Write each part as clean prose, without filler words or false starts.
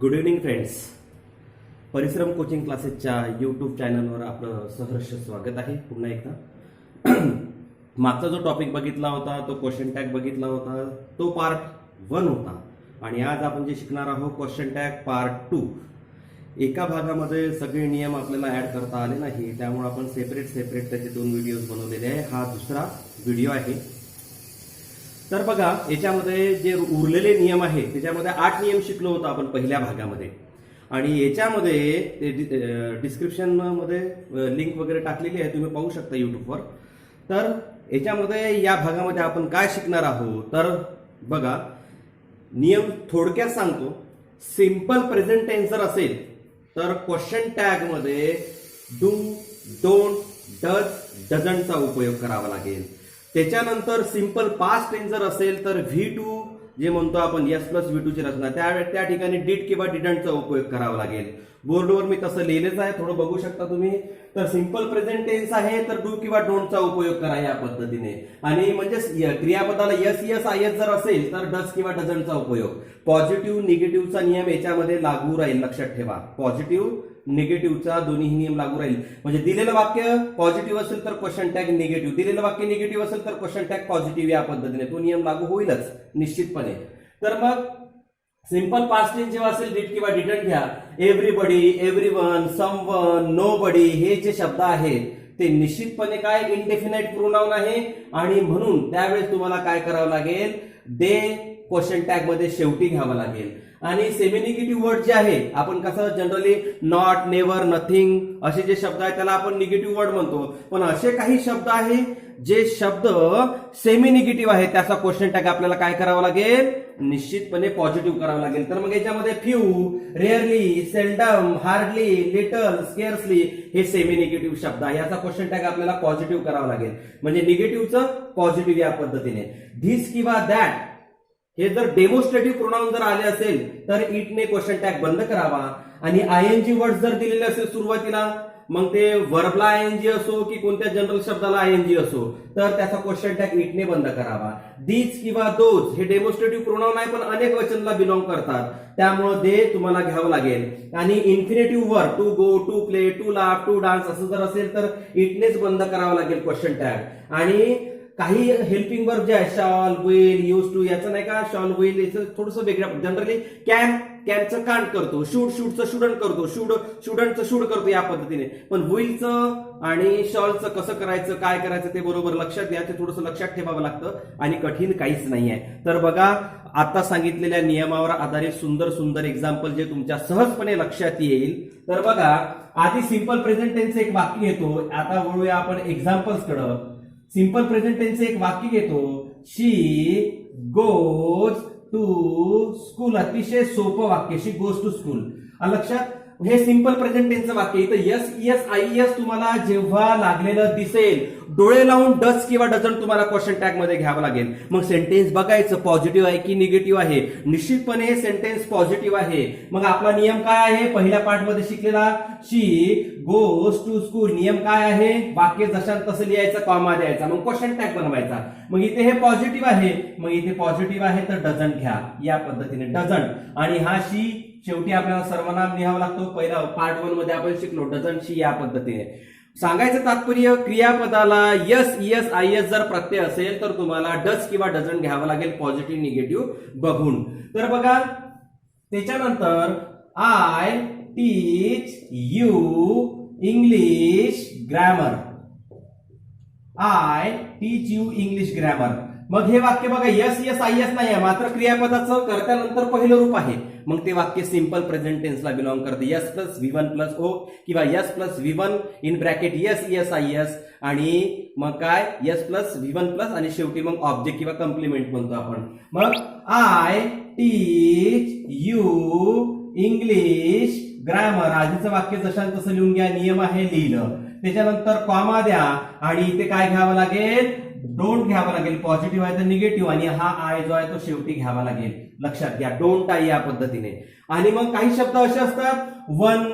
Good evening friends. परिश्रम coaching क्लासेसच्या YouTube चॅनलवर आपलं सहर्ष स्वागत आहे. पुन्हा एकदा मागचा जो टॉपिक बघितला होता तो क्वेश्चन टॅग बघितला होता, तो पार्ट 1 होता. आणि आज आपण जे शिकणार आहोत क्वेश्चन टॅग पार्ट 2. एका भागामध्ये सगळे नियम आपल्याला ऍड करता आले नाही, त्यामुळे आपण सेपरेट त्याचे 2 व्हिडिओज बनवलेले आहे. हा दुसरा व्हिडिओ आहे. तर बघा, याच्यामध्ये जे उरलेले नियम आहेत त्याच्यामध्ये 8 नियम शिकलो होतो आपण पहिल्या भागामध्ये. आणि याच्यामध्ये डिस्क्रिप्शन मध्ये लिंक वगैरे टाकलेली आहे, तुम्ही पाहू शकता युट्यूबवर. तर याच्यामध्ये या भागामध्ये आपण काय शिकणार आहोत, तर बघा नियम थोडक्यात सांगतो. सिंपल प्रेझेंट टेन्स जर असेल तर क्वेश्चन टॅग मध्ये डू, डोंट, डज, डझंटचा उपयोग करावा लागेल. त्याच्यानंतर सिंपल पास्ट टेन्स जर असेल तर V2 जे म्हणतो आपण S प्लस V2 ची रचना, त्या ठिकाणी डिड किंवा डिडंटचा उपयोग करावा लागेल. बोर्डवर मी तसं लिहिलेच आहे, थोडं बघू शकता तुम्ही. तर सिंपल प्रेझेंट टेन्स आहे तर डू किंवा डोंटचा उपयोग करा या पद्धतीने. आणि म्हणजे क्रियापदाला यस यस आयस जर असेल तर डज किंवा डझंटचा उपयोग. पॉझिटिव्ह निगेटिव्हचा नियम याच्यामध्ये लागू राहील, लक्षात ठेवा. पॉझिटिव्ह निगेटिव्हचा दोन्ही नियम लागू राहील. म्हणजे दिलेलं वाक्य पॉझिटिव्ह असेल तर क्वेश्चन टॅग निगेटिव्ह, दिलेलं वाक्य निगेटिव्ह असेल तर क्वेश्चन टॅग पॉझिटिव्ह, या पद्धतीने तो नियम लागू होईलच निश्चितपणे. तर मग सिंपल पास्ट टेन्स जेव्हा असेल डिड किंवा डिडंट घ्या. एव्हरीबडी, एव्हरीवन, समवन, नोबडी हे जे शब्द आहेत ते निश्चितपणे काय इनडेफिनाइट प्रोनाउन आहे. आणि म्हणून त्यावेळेस तुम्हाला काय करावं लागेल, दे क्वेश्चन टॅग मध्ये शेवटी घ्यावं लागेल. आणि सेमी निगेटिव्ह वर्ड जे आहे, आपण कसं जनरली नॉट, नेव्हर, नथिंग असे जे शब्द आहेत त्याला आपण निगेटिव्ह वर्ड म्हणतो. पण असे काही शब्द आहे जे शब्द सेमी निगेटिव्ह आहे, त्याचा क्वेश्चन टॅग आपल्याला काय करावं लागेल, निश्चितपणे पॉझिटिव्ह करावं लागेल. तर मग याच्यामध्ये few, rarely, seldom, hardly, little, scarcely हे सेमी निगेटिव्ह शब्द आहे. याचा क्वेश्चन टॅग आपल्याला पॉझिटिव्ह करावा लागेल. म्हणजे निगेटिव्हचं पॉझिटिव्ह या पद्धतीने. धिस किंवा दॅट हे जर डेमॉन्स्ट्रेटिव्ह प्रोनाउन जर आले असेल तर इटने क्वेश्चन टॅग बंद करावा. आणि आयएनजी वर्ड जर दिलेले असेल सुरुवातीला, मग ते वर्बला आयएनजी असो की कोणत्या जनरल शब्दाला आयएनजी असो, तर त्याचा क्वेश्चन टॅग इटने बंद करावा. दीज किंवा दोज हे डेमॉन्स्ट्रेटिव्ह प्रोनाउन आहे पण अनेक वचनला बिलॉंग करतात, त्यामुळे दे तुम्हाला घ्यावं लागेल. आणि infinitive verb to go, to play, to laugh, to dance असं जर असेल तर इटनेच बंद करावं लागेल क्वेश्चन टॅग. आणि काही हेल्पिंग वर्ब जे आहे, शॉल, विल, यूज टू, याचं नाही का, शॉल, विल याचं थोडंसं वेगळं. जनरली कॅनचं कांट करतो, शूडचं शुडंट करतो, शुडंटचं शूड करतो या पद्धतीने. पण विलचं आणि शॉलचं कसं करायचं, काय करायचं ते बरोबर लक्षात घ्या. ते थोडंसं लक्षात ठेवावं लागतं आणि कठीण काहीच नाहीये. तर बघा, आता सांगितलेल्या नियमावर आधारित सुंदर एक्झाम्पल जे तुमच्या सहजपणे लक्षात येईल. तर बघा, आधी सिंपल प्रेझेंट टेन्सचं एक वाक्य घेतो. आता वळूया आपण एक्झाम्पल्स कडे. सिंपल प्रेझेंट टेन्सचं एक वाक्य घेतो. शी गोज टू स्कूल. अतिशय सोपं वाक्य, शी गोज टू स्कूल. लक्षात, हे सिंपल प्रेझेंट टेन्सचं वाक्य. इथं यस यस आयएस तुम्हाला जेव्हा लागलेलं दिसेल, डोळे लावून डज किंवा डझंट तुम्हाला क्वेश्चन टॅग मध्ये घ्यावं लागेल. मग सेंटेन्स बघायचं पॉझिटिव्ह आहे की निगेटिव्ह आहे. निश्चितपणे सेंटेन्स पॉझिटिव्ह आहे. मग आपला नियम काय आहे, पहिल्या पार्ट मध्ये शिकलेला, शी गोज टू स्कूल. नियम काय आहे, वाक्य जशात तसं लिहायचं, कॉमा द्यायचा, मग क्वेश्चन टॅग बनवायचा. मग इथे हे पॉझिटिव्ह आहे, मग इथे पॉझिटिव्ह आहे तर डझंट घ्या या पद्धतीने, डझंट. आणि हा शी शेवटी आपल्याला सर्वनाम लिहावं लागतो. पहिला पार्ट 1 मध्ये आपण शिकलो डझंट, शी या पद्धतीने. सांगायचं तात्पर्य, क्रियापदाला यस यस आयएस जर प्रत्यय असेल तर तुम्हाला डज किंवा डझंट घ्यावं लागेल, पॉझिटिव्ह निगेटिव्ह बघून. तर बघा, त्याच्यानंतर I teach you English grammar. I teach you English grammar. मग हे वाक्य बघा, यस यस आयएस नाही आहे, मात्र क्रियापदाचं कर्त्यानंतर पहिलं रूप आहे. मग ते वाक्य सिंपल प्रेझेंट टेन्सला बिलॉंग करते. S plus V1 plus O किंवा S plus V1 in bracket S S is. आणि मग काय, यस प्लस V1 प्लस आणि शेवटी मग ऑब्जेक्ट किंवा कम्प्लिमेंट म्हणतो आपण. मग I teach you English grammar. आधीचं वाक्य जशान तसं लिहून घ्या, नियम आहे लिहिलं. त्याच्यानंतर कॉमा द्या आणि इथे काय घ्यावं लागेल, डोंट घ्यावं लागेल. पॉझिटिव्ह आहे तर निगेटिव्ह, आणि हा आय जो आहे तो शेवटी घ्यावा लागेल. लक्षात घ्या, डोंट आय या पद्धतीने. आणि मग काही शब्द असे असतात, वन,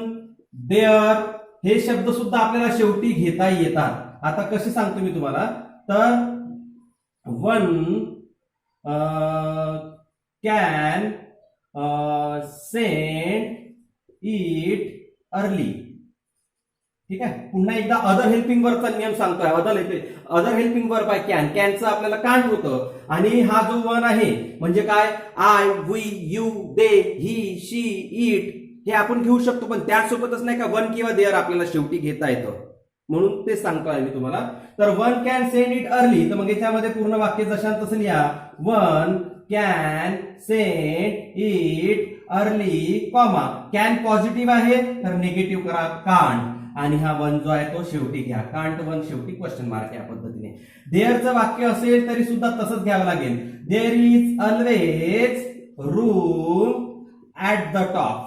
देअर, हे शब्द सुद्धा आपल्याला शेवटी घेता येतात. आता कसे सांगतो मी तुम्हाला, तर one can send it early. ठीक आहे. पुन्हा एकदा अदर हेल्पिंग वर्बचा नियम सांगतोय. अदर हेल्पिंग वर्ब आहे कॅन. कॅनचं आपल्याला कांट होतं आणि हा जो वन आहे म्हणजे काय, I, we, you, they, he, she, it हे आपण घेऊ शकतो, पण त्यासोबतच नाही का वन किंवा देअर आपल्याला शेवटी घेता येतं, म्हणून ते सांगतोय मी तुम्हाला. तर one can send it early, तर मग याच्यामध्ये पूर्ण वाक्य जशांत तसं लिहा. One can send it early, comma. Can positive आहे तर निगेटिव्ह करा कांट, आणि हा वन जो आहे तो शेवटी घ्या. कांट वन शेवटी क्वेश्चन मार्क या पद्धतीने. देअरचं वाक्य असेल तरी सुद्धा तसंच घ्यावं लागेल. There is always room at the top.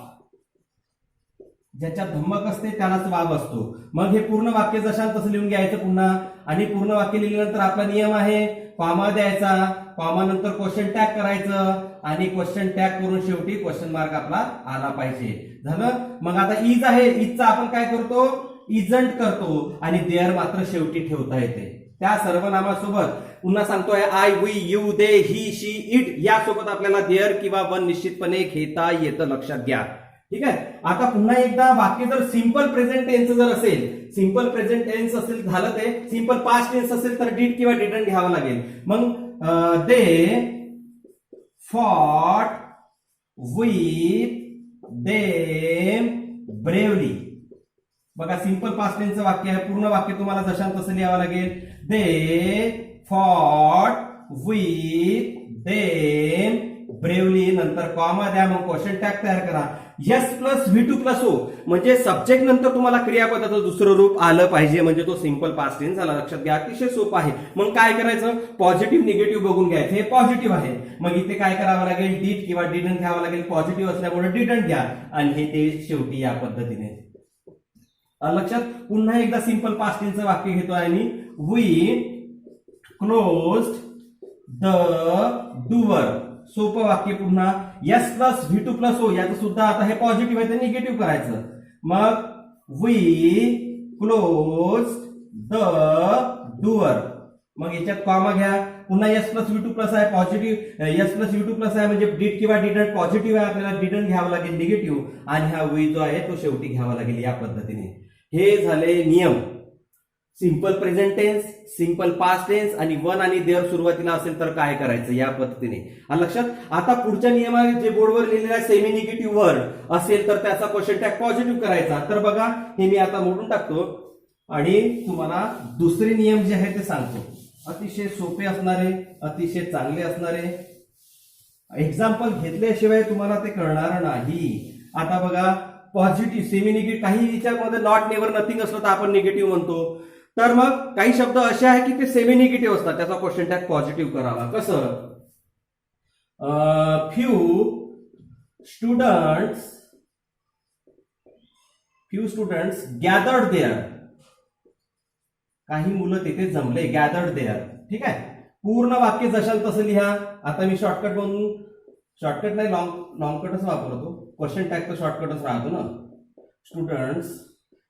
ज्याच्यात धम्मक असते त्यालाच वाव असतो. मग हे पूर्ण वाक्य जशाल तसं लिहून घ्यायचं पुन्हा, आणि पूर्ण वाक्य लिहिल्यानंतर आपला नियम आहे कॉमा द्यायचा, कॉमा नंतर क्वेश्चन टॅग करायचं, आणि क्वेश्चन टॅग करून शेवटी क्वेश्चन मार्क आपला आला पाहिजे. झालं. मग आता इज आहे, इजचा आपण काय करतो, इजंट करतो, आणि देअर मात्र शेवटी ठेवता येते. त्या सर्वनामासोबत पुन्हा सांगतोय I, we, you, they, he, she, it यासोबत आपल्याला देअर किंवा वन निश्चितपणे घेता येतं, लक्षात घ्या. ठीक आहे. आता पुन्हा एकदा वाक्य जर सिंपल प्रेझेंट टेन्स जर असेल, सिंपल प्रेझेंट टेन्स असेल झालं ते, सिंपल पास्ट टेन्स असेल तर डीड किंवा डिडंट घ्यावं लागेल. मग दे fought with them bravely. बघा सिंपल पास्ट टेन्सचं वाक्य आहे. पूर्ण वाक्य तुम्हाला जशांत तसं लिहावं लागेल. दे fought with them bravely, नंतर कॉमा द्या, मग क्वेश्चन टॅग तयार करा. Yes plus V2 plus O म्हणजे सब्जेक्ट नंतर तुम्हाला क्रियापदाचं दुसरं रूप आलं पाहिजे, म्हणजे तो सिंपल पास्ट टेन्स झाला. लक्षात घ्या, अतिशय सोपं आहे. मग काय करायचं, पॉझिटिव्ह निगेटिव्ह बघून घ्यायचं. हे पॉझिटिव्ह आहे, मग इथे काय करावं लागेल, डीड किंवा डिडंट घ्यावं लागेल. पॉझिटिव्ह असल्यामुळे डिडंट घ्या, आणि हे ते शेवटी या पद्धतीने. लक्षात. पुन्हा एकदा सिंपल पास्ट टेन्सचं वाक्य घेतो आहे मी. We closed the door. सोपं वाक्य. पुन्हा yes plus V2 plus O, याचं सुद्धा आता हे पॉझिटिव्ह आहे तर निगेटिव्ह करायचं. मग वी क्लोज द डोअर, मग याच्यात कॉमा घ्या. पुन्हा यस प्लस V2 प्लस आहे, positive. Yes plus V2 plus आहे म्हणजे डीड किंवा डिडंट. पॉझिटिव्ह आहे, आपल्याला डिडंट घ्यावं लागेल निगेटिव्ह, आणि हा वी जो आहे तो शेवटी घ्यावा लागेल या पद्धतीने. हे झाले नियम. Simple present tense, simple past tense, आणि वन आणि देअर सुरुवातीला असेल तर काय करायचं या पद्धतीने. लक्षात. आता पुढच्या नियमात जे बोर्डवर लिहिलेला सेमी निगेटिव्ह वर्ड असेल तर त्याचा क्वेश्चन टॅग पॉझिटिव्ह करायचा. तर बघा हे मी आता मोडून टाकतो आणि तुम्हाला दुसरे नियम जे आहे ते सांगतो. अतिशय सोपे असणारे, अतिशय चांगले असणारे. एक्झाम्पल घेतल्याशिवाय तुम्हाला ते कळणार नाही. आता बघा पॉझिटिव्ह, सेमी निगेटिव्ह, काही याच्यामध्ये नॉट, नेव्हर, नथिंग असलं तर आपण निगेटिव्ह म्हणतो. तर मग काही शब्द असे आहे की ते सेमी निगेटिव्ह असतात, त्याचा क्वेश्चन टॅग पॉझिटिव्ह करावा. कसं, फ्यू स्टुडंट्स गॅदर्ड देअर. काही मुलं तिथे जमले, गॅदर्ड देअर. ठीक आहे. पूर्ण वाक्य जशाल तसं लिहा. आता मी शॉर्टकट म्हणून, शॉर्टकट नाही लॉंगकटच वापरतो. क्वेश्चन टॅग तर शॉर्टकटच राहतो ना. Students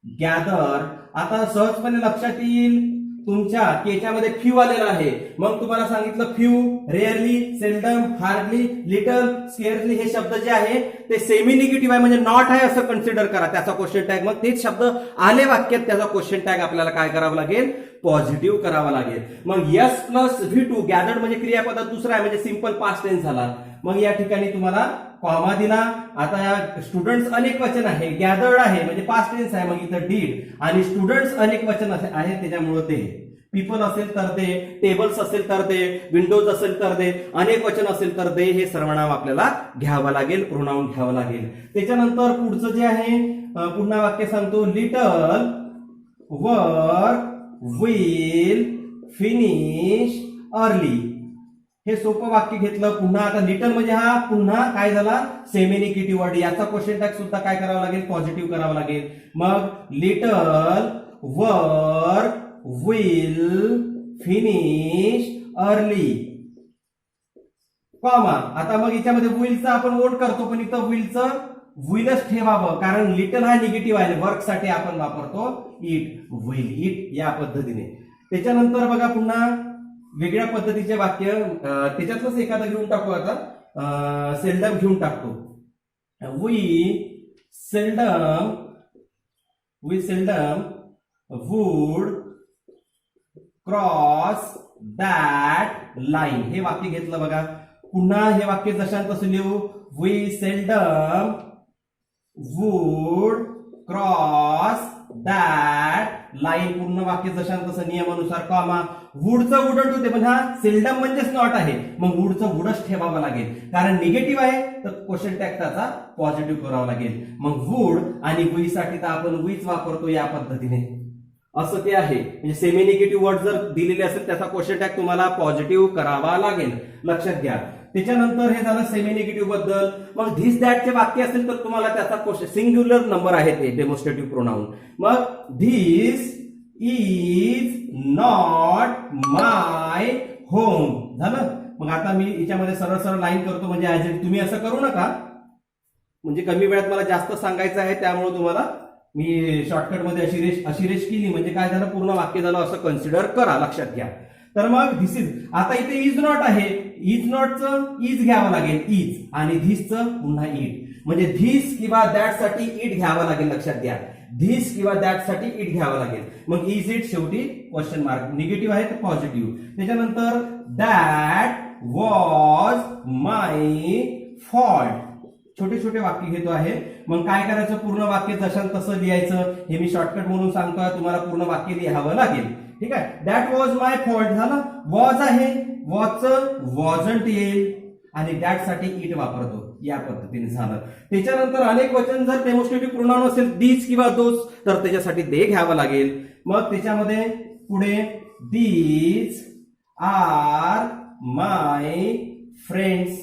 gather. आता सहजपणे लक्षात येईल तुमच्या की याच्यामध्ये फ्यू आलेला आहे. मग तुम्हाला सांगितलं few, rarely, seldom, hardly, little, scarcely हे शब्द जे आहे ते सेमी निगेटिव्ह आहे, म्हणजे नॉट आहे असं कन्सिडर करा त्याचा क्वेश्चन टॅग. मग तेच शब्द आले वाक्यात, त्याचा क्वेश्चन टॅग आपल्याला काय करावं लागेल, पॉझिटिव्ह करावा लागेल. मग यस प्लस V2 गॅदर्ड म्हणजे क्रियापदात दुसरा आहे, म्हणजे सिंपल पास्ट टेन्स झाला. मग या ठिकाणी तुम्हाला कॉमा दिला. आता या स्टुडंट्स अनेक वचन आहे, गॅदर्ड आहे म्हणजे पास्ट टेन्स आहे, मग इथं डीड, आणि स्टुडंट्स अनेक वचन आहे त्याच्यामुळे ते. पीपल असेल तर ते, टेबल्स असेल तर ते, विंडोज असेल तर ते, अनेक वचन असेल तर ते, हे सर्वनाम आपल्याला घ्यावं लागेल, प्रोनाउन घ्यावं लागेल. त्याच्यानंतर पुढचं जे आहे पुन्हा वाक्य सांगतो. Little work will finish early. हे सोपं वाक्य घेतलं. पुन्हा आता लिटल म्हणजे हा पुन्हा काय झाला, सेमी निगेटिव्ह वर्ड. याचा क्वेश्चन टॅग सुद्धा काय करावा लागेल, पॉझिटिव्ह करावा लागेल. मग little work will finish early, comma. आता मग याच्यामध्ये विलचं आपण वोट करतो, पण इथं विलचं विलच ठेवावं, कारण लिटल हा निगेटिव्ह आहे. वर्कसाठी आपण वापरतो इट, विल, इट या पद्धतीने. त्याच्यानंतर बघा पुन्हा वेगळ्या पद्धतीचे वाक्य, त्याच्यातलंच एखादं घेऊन टाकू. आता सेल्डम घेऊन टाकतो. we seldom would cross that line. हे वाक्य घेतलं बघा. पुन्हा हे वाक्य जशात तसं लिहू. We seldom would cross that line. पूर्ण वाक्य जशात तसं नियमानुसार कॉमा. वुडचं वुडंट होते पण हा सेल्डम म्हणजेच नॉट आहे, मग वुडचं वुडच ठेवावं लागेल. कारण निगेटिव्ह आहे तर क्वेश्चन टॅग त्याचा पॉझिटिव्ह करावा लागेल. मग वुड आणि वी साठी तर आपण वीच वापरतो या पद्धतीने. असं ते आहे. म्हणजे सेमी निगेटिव्ह वर्ड जर दिलेले असेल त्याचा क्वेश्चन टॅग तुम्हाला पॉझिटिव्ह करावा लागेल, लक्षात घ्या. त्याच्यानंतर हे झालं सेमी निगेटिव्ह बद्दल. मग धिस दॅटचे वाक्य असेल तर तुम्हाला त्याचा क्वेश्चन सिंग्युलर नंबर आहे ते डेमॉन्स्ट्रेटिव्ह प्रोनाउन. मग this is not my home झालं. मग आता मी याच्यामध्ये सरळ सरळ लाईन करतो म्हणजे ऍज इट. तुम्ही असं करू नका, म्हणजे कमी वेळात मला जास्त सांगायचं आहे त्यामुळे तुम्हाला मी शॉर्टकट मध्ये अशी रेष केली म्हणजे काय झालं, पूर्ण वाक्य झालं असं कन्सिडर करा, लक्षात घ्या. तर मग धिस इज, आता इथे इज नॉट आहे. इज नॉटचं इज घ्यावं लागेल इज, आणि धिसचं पुन्हा इट. म्हणजे धिस किंवा दॅट साठी इट घ्यावं लागेल, लक्षात घ्या. धिस किंवा दॅट साठी इट घ्यावं लागेल. मग इज इट शेवटी क्वेश्चन मार्क. निगेटिव्ह आहे तर पॉझिटिव्ह. त्याच्यानंतर दॅट वॉज माय फॉल्ट. छोटे छोटे वाक्य घेतो आहे. मग काय करायचं, पूर्ण वाक्य जशात तसं लिहायचं. हे मी शॉर्टकट म्हणून सांगतोय, तुम्हाला पूर्ण वाक्य लिहावं लागेल. ठीक आहे. दॅट वॉज माय फॉल्ट झालं. वॉज आहे, वॉजचं वॉजंट येईल आणि दॅट साठी इट वापरतो, या पद्धतीने झालं. त्याच्यानंतर अनेक वचन जर डेमॉन्स्ट्रेटिव्ह प्रोनाउन असेल दीज किंवा दोज तर त्याच्यासाठी दे घ्यावं लागेल. मग त्याच्यामध्ये पुढे दीज आर माय फ्रेंड्स.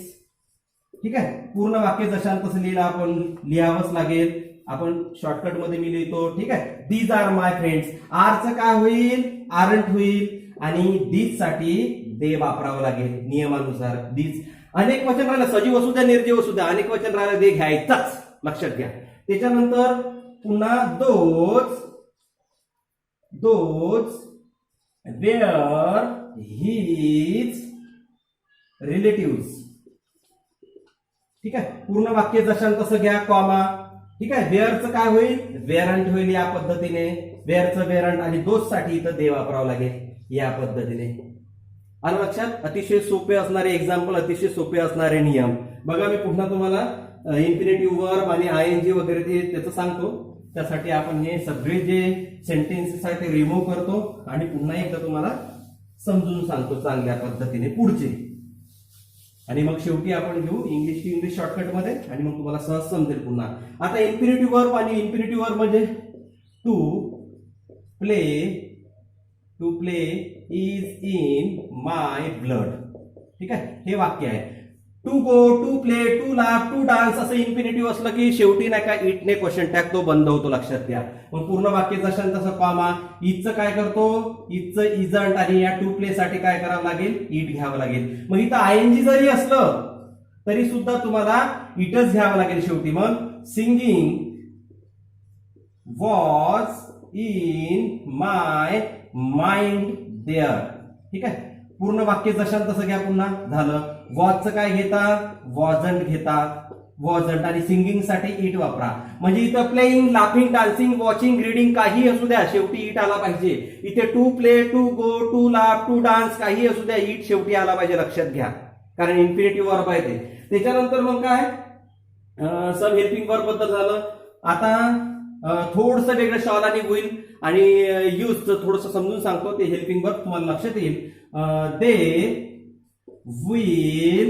ठीक आहे. पूर्ण वाक्य जशात तसं लिहिलं आपण लिहावंच लागेल. आपण शॉर्टकट मध्ये मी लिहितो. ठीक आहे. These are my friends. आरचं काय होईल, आरंट होईल, आणि दीज साठी दे वापरावं लागेल नियमानुसार. दीज अनेक वचन राहिलं, सजीव असू द्या निर्जीव असू द्या, अनेक वचन राहिलं दे घ्यायचाच, लक्षात घ्या. त्याच्यानंतर पुन्हा दोज वेअर हिज रिलेटिव्ह. ठीक आहे. पूर्ण वाक्य जशात तसं घ्या, कॉमा. ठीक आहे. वेअरचं काय होईल, वेअरंट होईल या पद्धतीने. वेअरचं वेअरंट, आणि दोज साठी इथं दे वापरावं लागेल या पद्धतीने. आलं लक्षात. अतिशय सोपे असणारे एक्झाम्पल, अतिशय सोपे असणारे नियम. बघा मी पुन्हा तुम्हाला इन्फिनिटिव्ह वर्ब आणि आयएनजी वगैरे ते त्याचं सांगतो. त्यासाठी आपण हे सगळे जे सेंटेन्सेस आहेत ते रिमूव्ह करतो आणि पुन्हा एकदा तुम्हाला समजून सांगतो चांगल्या पद्धतीने पुढचे. आणि मग शेवटी आपण घेऊ इंग्लिश टू इंग्लिश शॉर्टकट मध्ये, आणि मग तुम्हाला सहज समजेल पुन्हा. आता इन्फिनिटिव्ह वर्ब आणि इन्फिनिटिव्ह वर्ब म्हणजे to play is in my blood. ठीक आहे. हे वाक्य आहे. To go, to play, to laugh, to dance असं इन्फिनिटिव्ह असलं की शेवटी नाही का इटने क्वेश्चन टॅग तो बंद होतो, लक्षात घ्या. मग पूर्ण वाक्य जशात तसं कॉमा. इजचं काय करतो, इजचं इजंट, आणि या टू प्ले साठी काय करावं लागेल, इट घ्यावं लागेल. मग इथं आयएनजी जरी असलं तरी सुद्धा तुम्हाला इटच घ्यावं लागेल शेवटी. मग singing was in my mind there. ठीक आहे. पूर्ण वाक्य जशात तसं घ्या पुन्हा, झालं. वॉजचं काय घेता, वॉजंट घेता, वॉजंट, आणि सिंगिंग साठी इट वापरा. म्हणजे इथं playing, laughing, dancing, watching, reading काही असू द्या शेवटी इट आला पाहिजे. इथे to play, to go, to laugh, to dance काही असू द्या इट शेवटी आला पाहिजे, लक्षात घ्या. कारण इन्फिनिटिव्ह वर्ब आहे ते. त्याच्यानंतर मग काय, सब हेल्पिंग वर्ब बद्दल झालं. आता थोडंसं वेगळं शॉल आणि होईल, आणि यूजचं थोडंसं समजून सांगतो. ते हेल्पिंग वर्ब तुम्हाला लक्षात येईल. They will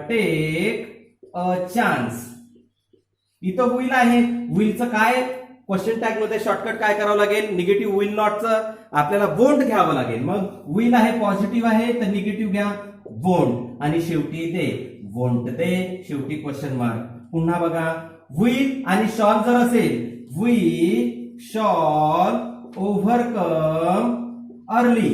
take a chance. इथं विल आहे. विलचं काय क्वेश्चन टॅग मध्ये शॉर्टकट काय करावं लागेल, निगेटिव्ह विल नॉटचं आपल्याला वोंट घ्यावं लागेल. मग विल आहे पॉझिटिव्ह आहे तर निगेटिव्ह घ्या वोंट, आणि शेवटी दे वोंट दे शेवटी क्वेश्चन मार्क. पुन्हा बघा, विल आणि शॉल जर असेल, वी शॉल ओव्हरकम अर्ली.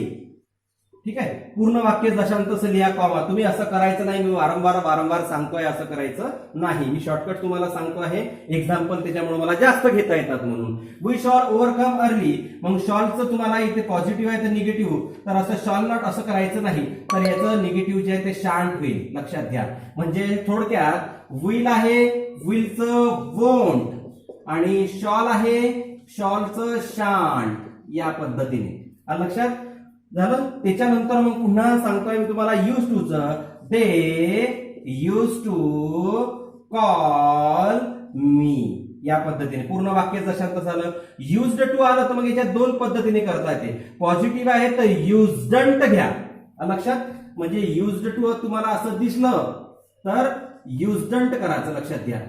ठीक आहे. पूर्ण वाक्य जशांत तसं लिहा, कॉमा. तुम्ही असं करायचं नाही, मी वारंवार सांगतोय असं करायचं नाही. मी शॉर्टकट तुम्हाला सांगतो आहे, एक्झाम्पल त्याच्यामुळे मला जास्त घेता येतात म्हणून. We shall overcome early. मग शॉलचं तुम्हाला इथे पॉझिटिव्ह आहे तर निगेटिव्ह, तर असं शॉल नॉट असं करायचं नाही, तर याचं निगेटिव्ह जे आहे ते शांट होईल, लक्षात घ्या. म्हणजे थोडक्यात विल आहे, विलचं वोंट, आणि शॉल आहे, शॉलचं शांट, या पद्धतीने लक्षात झालं. त्याच्यानंतर मग पुन्हा सांगतोय मी तुम्हाला यूज टू च. दे यूज टू कॉल मी, या पद्धतीने पूर्ण वाक्य जशांत झालं. युज्ड टू आलं तर मग याच्यात दोन पद्धतीने करता येते. पॉझिटिव्ह आहे तर युज्डंट घ्या, लक्षात. म्हणजे युज्ड टू तुम्हाला असं दिसलं तर युज्डंट करायचं, लक्षात घ्या.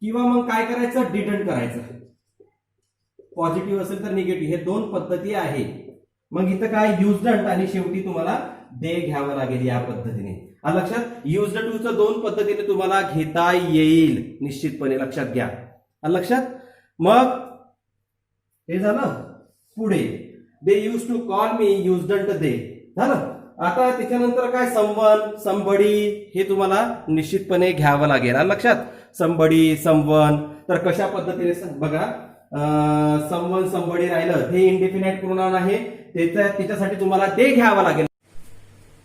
किंवा मग काय करायचं, डिडंट करायचं. पॉझिटिव्ह असेल तर निगेटिव्ह, हे दोन पद्धती आहे. मग इथं काय, युज्डंट आणि शेवटी तुम्हाला दे घ्यावं लागेल, या पद्धतीने लक्षात. युज्ड टू चं दोन पद्धतीने तुम्हाला घेता येईल निश्चितपणे, लक्षात घ्या, लक्षात. मग हे झालं. पुढे दे यूज टू कॉल मी, युज्डंट दे झालं. आता त्याच्यानंतर काय, समवन, समबडी, हे तुम्हाला निश्चितपणे घ्यावं लागेल, लक्षात. समबडी, समवन, तर कशा पद्धतीने बघा. समवन, समबडी राहिलं, हे इंडेफिनाइट प्रोनाउन आहे, त्याच्यासाठी तुम्हाला दे घ्यावं लागेल.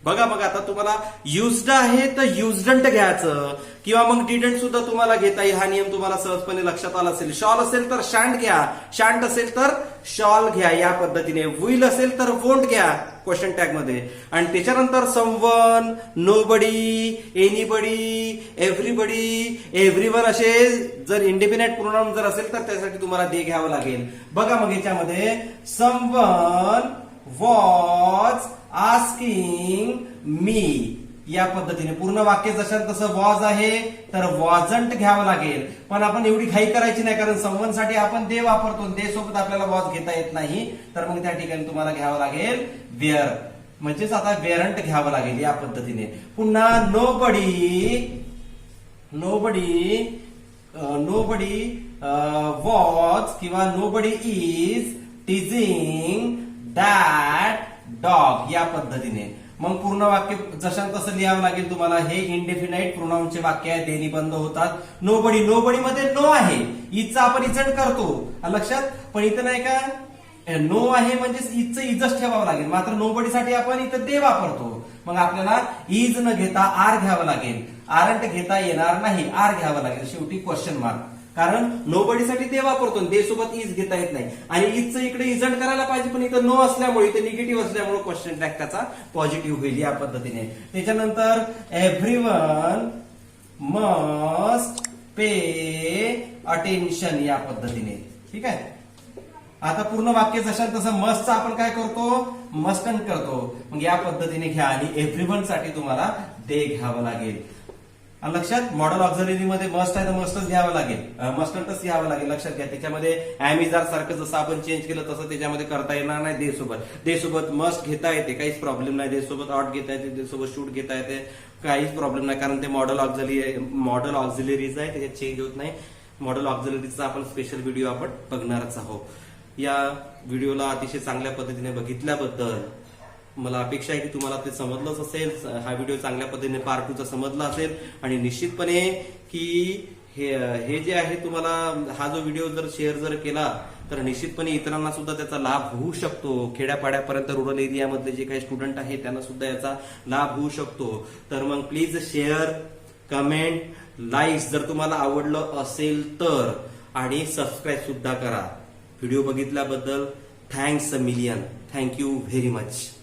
बघा आता तुम्हाला युज्ड आहे तर युज्डंट घ्यायचं, किंवा मग डिडंट सुद्धा तुम्हाला घेता येईल. हा नियम तुम्हाला सहजपणे लक्षात आला असेल. शॉल असेल तर शांट घ्या, शांट असेल तर शॉल घ्या, या पद्धतीने. विल असेल तर वोंट घ्या क्वेश्चन टॅग मध्ये. आणि त्याच्यानंतर someone, nobody, anybody, everybody, everyone असे जर इंडिपेंडेंट प्रोनाउन जर असेल तर त्यासाठी तुम्हाला दे घ्यावं लागेल. बघा मग याच्यामध्ये समवन वॉज आस्किंग मी, या पद्धतीने पूर्ण वाक्य जशात तसं वॉज आहे तर वॉजंट घ्यावं लागेल. पण आपण एवढी घाई करायची नाही, कारण समवन साठी आपण दे वापरतो, दे सोबत आपल्याला वॉज घेता येत नाही, तर मग त्या ठिकाणी तुम्हाला घ्यावं लागेल वेअर, म्हणजेच आता वेअरंट घ्यावं लागेल, या पद्धतीने. पुन्हा नोबडी वॉज किंवा नोबडी इज टीजिंग दॅट डॉग, या पद्धतीने. मग पूर्ण वाक्य जशात तसं लिहावं लागेल तुम्हाला. हे इंडेफिनाइट प्रोनाउनचे वाक्य आहे, देनी बंद होतात. नोबडी मध्ये नो आहे, इजचा आपण इजंट करतो, लक्षात. पण इथं नाही का, नो आहे म्हणजे इजचं इजच ठेवावं लागेल. मात्र नोबडी साठी आपण इथं दे वापरतो, मग आपल्याला इज न घेता आर घ्यावं लागेल. आरंट घेता येणार नाही, आर घ्यावं लागेल शेवटी, क्वेश्चन मार्क. कारण नोबडी साठी दे वापरतो, दे सोबत इज घेता येत नाही. आणि इजचं इकडे इजंट करायला पाहिजे, पण इथं नो असल्यामुळे, इथे निगेटिव्ह असल्यामुळे क्वेश्चन टॅग त्याचा पॉझिटिव्ह होईल, या पद्धतीने. त्याच्यानंतर एव्हरीवन मस्ट पे अटेन्शन, या पद्धतीने, ठीक आहे. आता पूर्ण वाक्य जशात तसं मस्टचं आपण काय करतो, मस्टंट करतो. मग या पद्धतीने घ्या. आणि एव्हरीवन साठी तुम्हाला दे घ्यावं लागेल, लक्षात. मॉडल ऑक्झिलरी मध्ये मस्ट आहे तर मस्टच घ्यावं लागेल, मस्टंटच घ्यावं लागेल, लक्षात घ्या. त्याच्यामध्ये ॲमिजार सारखं जसं आपण चेंज केलं तसं त्याच्यामध्ये करता येणार नाही. दे सोबत मस्ट घेता येते, काहीच प्रॉब्लेम नाही. दे सोबत ऑट घेता येते, दे सोबत शूट घेता येते, काहीच प्रॉब्लेम नाही, कारण ते मॉडल ऑक्झिलरीज आहे, त्याच्यात चेंज होत नाही. मॉडल ऑक्झिलरीचा आपण स्पेशल व्हिडिओ आपण बघणारच आहोत. या व्हिडिओला अतिशय चांगल्या पद्धतीने बघितल्याबद्दल मला अपेक्षा आहे की तुम्हाला ते समजलंच असेल. हा व्हिडिओ चांगल्या पद्धतीने पार्ट 2 चा समजला असेल. आणि निश्चितपणे की हे जे आहे तुम्हाला हा जो व्हिडिओ जर शेअर जर केला तर निश्चितपणे इतरांना सुद्धा त्याचा लाभ होऊ शकतो. खेड्यापाड्यापर्यंत रूरल एरियामधले जे काही स्टुडंट आहेत त्यांना सुद्धा याचा लाभ होऊ शकतो. तर मग प्लीज शेअर, कमेंट, लाईक जर तुम्हाला आवडलं असेल तर, आणि सबस्क्राईब सुद्धा करा. व्हिडिओ बघितल्याबद्दल thanks a million. Thank you very much.